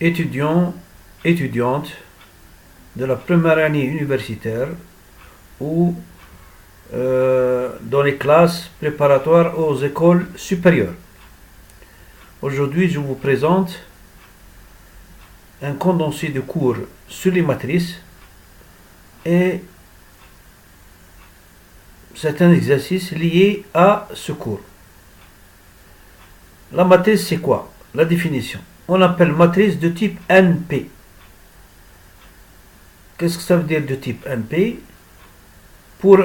étudiants, étudiantes de la première année universitaire ou dans les classes préparatoires aux écoles supérieures. Aujourd'hui, je vous présente un condensé de cours sur les matrices et c'est un exercice lié à ce cours. La matrice, c'est quoi? La définition. On appelle matrice de type NP. Qu'est-ce que ça veut dire de type NP? Pour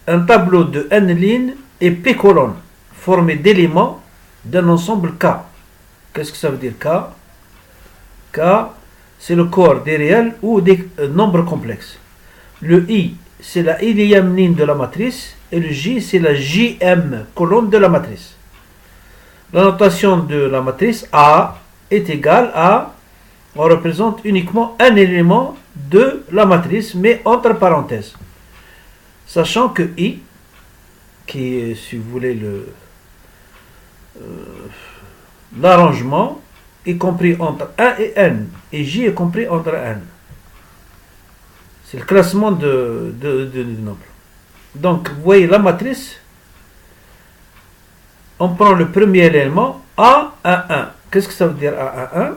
un tableau de n lignes et p colonnes formé d'éléments d'un ensemble K. Qu'est-ce que ça veut dire K? K, c'est le corps des réels ou des nombres complexes. Le I, c'est la ilième ligne de la matrice et le J, c'est la jm colonne de la matrice. La notation de la matrice A est égale à, on représente uniquement un élément de la matrice, mais entre parenthèses. Sachant que I, qui est, si vous voulez, l'arrangement, est compris entre 1 et n, et J est compris entre n. C'est le classement de nombres. Donc, vous voyez la matrice, on prend le premier élément, A, 1, 1. Qu'est-ce que ça veut dire A, 1, 1?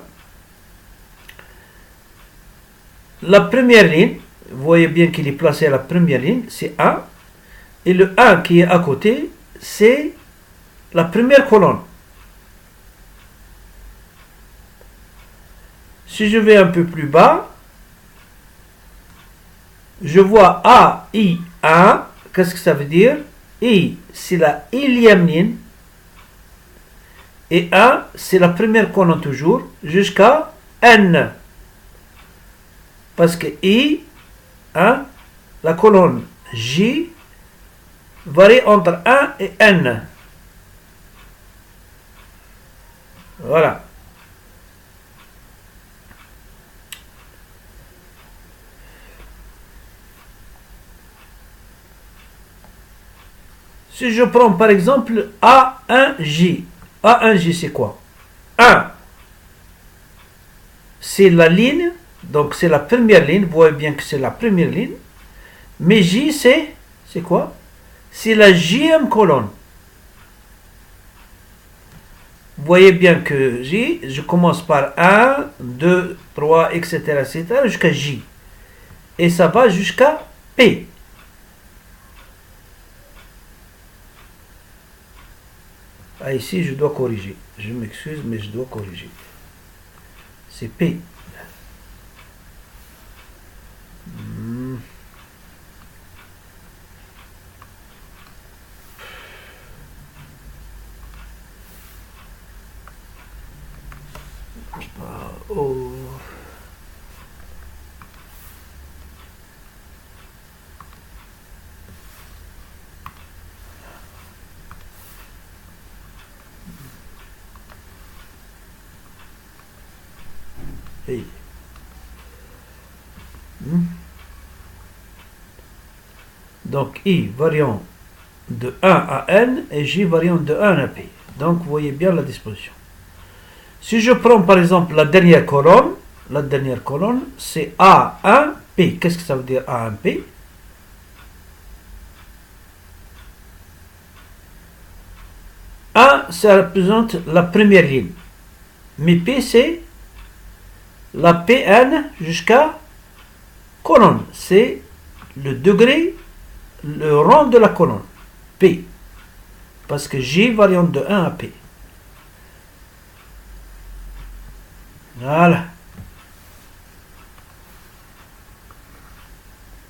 La première ligne, vous voyez bien qu'il est placé à la première ligne, c'est 1. Et le 1 qui est à côté, c'est la première colonne. Si je vais un peu plus bas, je vois A, I, 1. Qu'est-ce que ça veut dire? I, c'est la ilième ligne. Et 1, c'est la première colonne toujours, jusqu'à N. Parce que I, 1, la colonne J, varie entre 1 et N. Voilà. Si je prends par exemple A1J. A1J, c'est quoi? 1, c'est la ligne, donc c'est la première ligne, vous voyez bien que c'est la première ligne. Mais J, c'est quoi? C'est la jm colonne. Vous voyez bien que J, je commence par 1, 2, 3, etc., etc., jusqu'à J. Et ça va jusqu'à P. Ah, ici, je dois corriger. Je m'excuse, mais je dois corriger. C'est P. Oh. Hey. Donc I variant de 1 à n et J variant de 1 à P. Donc vous voyez bien la disposition. Si je prends par exemple la dernière colonne c'est A1P. Qu'est-ce que ça veut dire A1P? A, ça représente la première ligne. Mais P, c'est la PN jusqu'à colonne. C'est le degré, le rang de la colonne. P. Parce que J variant de 1 à P. Voilà.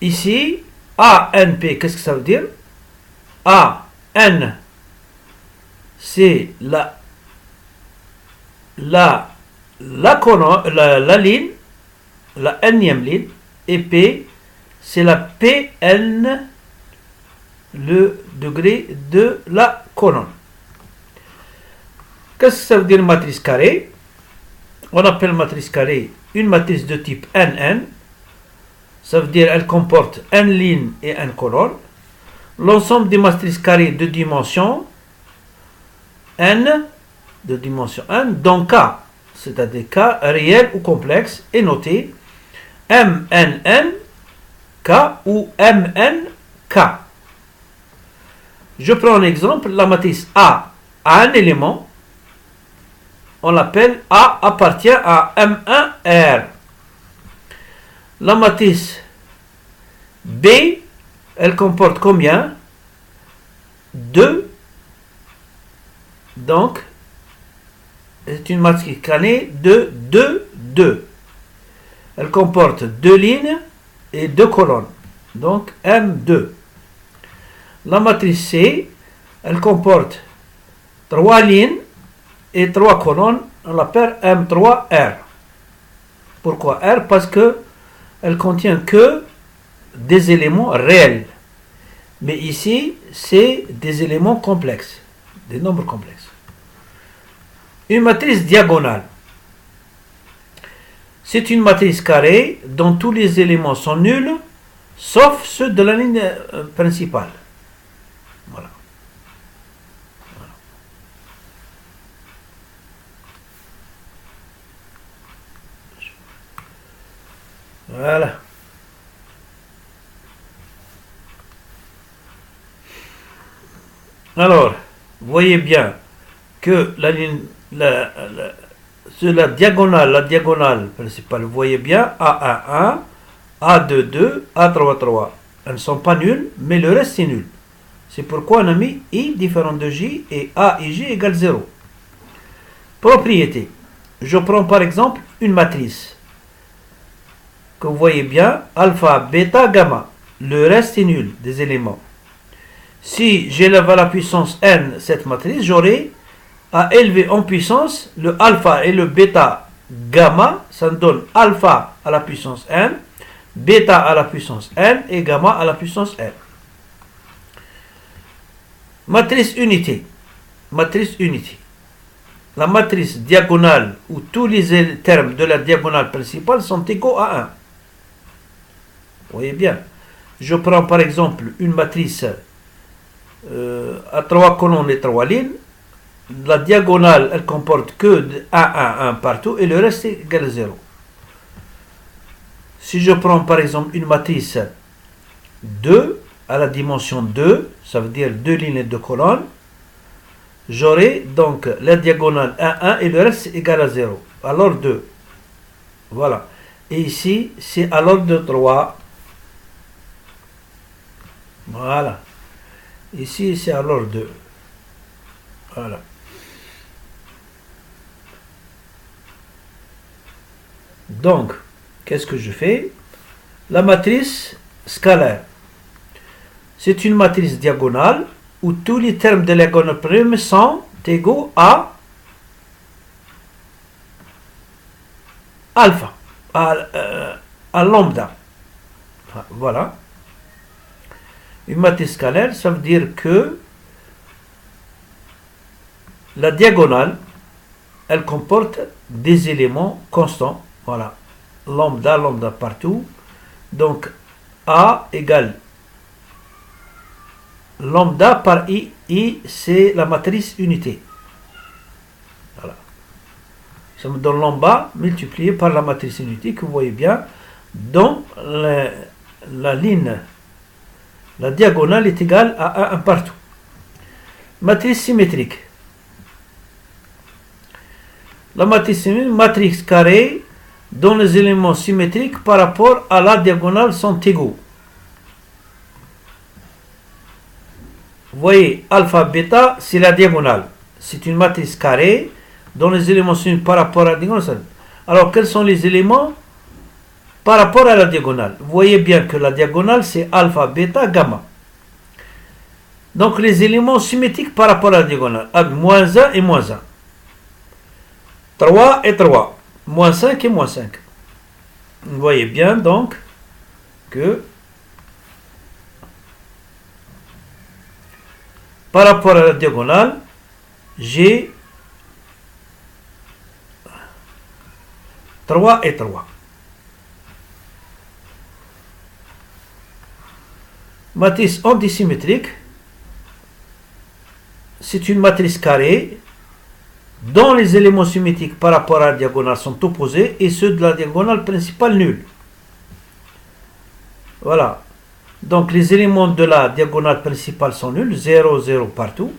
Ici, ANP, qu'est-ce que ça veut dire? AN, c'est la colonne, la ligne, la nème ligne, et P, c'est la PN, le degré de la colonne. Qu'est-ce que ça veut dire matrice carrée? On appelle matrice carrée une matrice de type NN. Ça veut dire elle comporte n lignes et n colonnes. L'ensemble des matrices carrées de dimension n, dont K, c'est-à-dire K réel ou complexe, est noté MNN K ou MNK. Je prends un exemple, la matrice A a un élément, on l'appelle A appartient à M1R. La matrice B, elle comporte combien? 2. Donc, c'est une matrice carrée de 2, 2. Elle comporte 2 lignes et 2 colonnes. Donc, M2. La matrice C, elle comporte 3 lignes et 3 colonnes. On l'appelle M3R. Pourquoi R? Parce que elle contient que des éléments réels. Mais ici, c'est des éléments complexes, des nombres complexes. Une matrice diagonale. C'est une matrice carrée dont tous les éléments sont nuls, sauf ceux de la ligne principale. Voilà. Voilà. Alors, vous voyez bien que la ligne, sur la diagonale principale, vous voyez bien A11, A22, A33. Elles ne sont pas nulles, mais le reste c'est nul. C'est pourquoi on a mis I différent de J et A et J égale 0. Propriété. Je prends par exemple une matrice que vous voyez bien, alpha, bêta, gamma. Le reste est nul des éléments. Si j'élève à la puissance n cette matrice, j'aurai à élever en puissance le alpha et le bêta gamma. Ça me donne alpha à la puissance n, bêta à la puissance n et gamma à la puissance n. Matrice unité. Matrice unité. La matrice diagonale où tous les termes de la diagonale principale sont égaux à 1. Vous voyez bien. Je prends par exemple une matrice à 3 colonnes et 3 lignes. La diagonale, elle comporte que 1, 1, 1 partout et le reste est égal à 0. Si je prends par exemple une matrice 2 à la dimension 2, ça veut dire 2 lignes et 2 colonnes, j'aurai donc la diagonale 1, 1 et le reste est égal à 0. Alors 2. Voilà. Et ici, c'est à l'ordre de 3. Voilà. Ici, c'est à l'ordre 2. Voilà. Donc, qu'est-ce que je fais? La matrice scalaire. C'est une matrice diagonale où tous les termes de la diagonale prime sont égaux à alpha, à lambda. Voilà. Une matrice scalaire, ça veut dire que la diagonale, elle comporte des éléments constants. Voilà. Lambda, lambda partout. Donc, A égale lambda par I. I, c'est la matrice unité. Voilà. Ça me donne lambda multiplié par la matrice unité que vous voyez bien. Donc, la ligne, la diagonale est égale à 1 partout. Matrice symétrique. La matrice symétrique, matrice carrée dont les éléments symétriques par rapport à la diagonale sont égaux. Vous voyez, alpha, bêta, c'est la diagonale. C'est une matrice carrée dont les éléments symétriques par rapport à la diagonale. Alors, quels sont les éléments par rapport à la diagonale? Vous voyez bien que la diagonale, c'est alpha, bêta, gamma. Donc, les éléments symétriques par rapport à la diagonale. Moins 1 et moins 1. 3 et 3. Moins 5 et moins 5. Vous voyez bien donc que par rapport à la diagonale, j'ai 3 et 3. Matrice antisymétrique, c'est une matrice carrée dont les éléments symétriques par rapport à la diagonale sont opposés et ceux de la diagonale principale nuls. Voilà. Donc les éléments de la diagonale principale sont nuls, 0, 0 partout.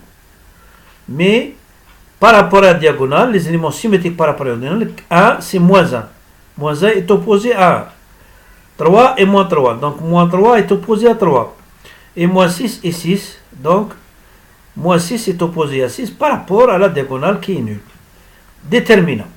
Mais par rapport à la diagonale, les éléments symétriques par rapport à la diagonale, 1 c'est moins 1. Moins 1 est opposé à 1. 3 et moins 3. Donc moins 3 est opposé à 3. Et moins 6 et 6. Donc moins 6 est opposé à 6 par rapport à la diagonale qui est nulle. Déterminant.